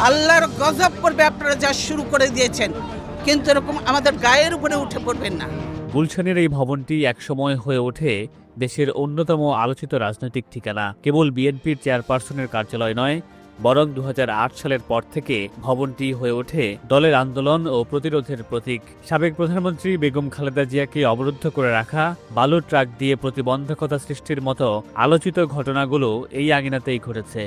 আল্লাহর গজব পড়বে, আপনারা যা শুরু করে দিয়েছেন, কিন্তু এরকম আমাদের গায়ের উপরে উঠে পড়বেন না। গুলশানের এই ভবনটি একসময় হয়ে ওঠে দেশের অন্যতম আলোচিত রাজনৈতিক ঠিকানা। কেবল বিএনপির চেয়ারপারসনের কার্যালয় নয়, বরং 2008 সালের পর থেকে ভবনটি হয়ে ওঠে দলের আন্দোলন ও প্রতিরোধের প্রতীক। সাবেক প্রধানমন্ত্রী বেগম খালেদা জিয়াকে অবরুদ্ধ করে রাখা, বালু ট্রাক দিয়ে প্রতিবন্ধকতা সৃষ্টির মতো আলোচিত ঘটনাগুলো এই আঙিনাতেই ঘটেছে।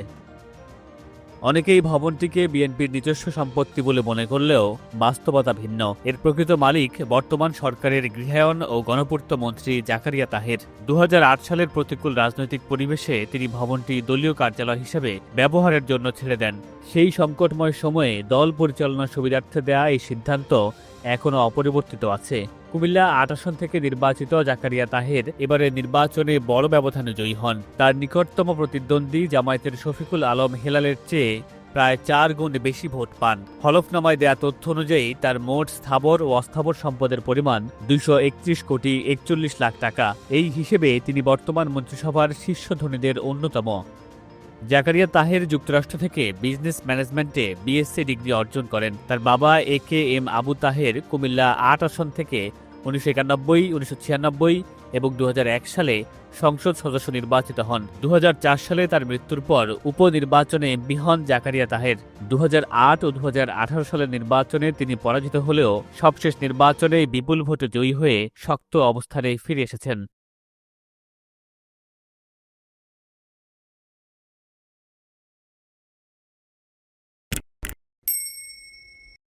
অনেকেই ভবনটিকে বিএনপির নিজস্ব সম্পত্তি বলে মনে করলেও বাস্তবতা ভিন্ন। এর প্রকৃত মালিক বর্তমান সরকারের গৃহায়ন ও গণপূর্ত মন্ত্রী জাকারিয়া তাহের। 2008 সালের প্রতিকূল রাজনৈতিক পরিবেশে তিনি ভবনটি দলীয় কার্যালয় হিসেবে ব্যবহারের জন্য ছেড়ে দেন। সেই সংকটময় সময়ে দল পরিচালনার সুবিধার্থে দেয়া এই সিদ্ধান্ত এখনও অপরিবর্তিত আছে। কুমিল্লা 8 আসন থেকে নির্বাচিত জাকারিয়া তাহের এবারের নির্বাচনে বড় ব্যবধানে জয়ী হন। তার নিকটতম প্রতিদ্বন্দ্বী জামায়াতের শফিকুল আলম হেলালের চেয়ে প্রায় 4 গুণ বেশি ভোট পান। হলফনামায় দেয়া তথ্য অনুযায়ী তার মোট স্থাবর ও অস্থাবর সম্পদের পরিমাণ 231 কোটি 41 লাখ টাকা। এই হিসেবে তিনি বর্তমান মন্ত্রিসভার শীর্ষ ধনীদের অন্যতম। জাকারিয়া তাহের যুক্তরাষ্ট্র থেকে বিজনেস ম্যানেজমেন্টে বিএসসি ডিগ্রি অর্জন করেন। তার বাবা AKM আবু তাহের কুমিল্লা 8 আসন থেকে 1991, 1996 এবং 2001 সালে সংসদ সদস্য নির্বাচিত হন। 2004 সালে তার মৃত্যুর পর উপনির্বাচনে এমপি হন জাকারিয়া তাহের। 2008 ও 2018 সালের নির্বাচনে তিনি পরাজিত হলেও সবশেষ নির্বাচনে বিপুল ভোটে জয়ী হয়ে শক্ত অবস্থানে ফিরে এসেছেন।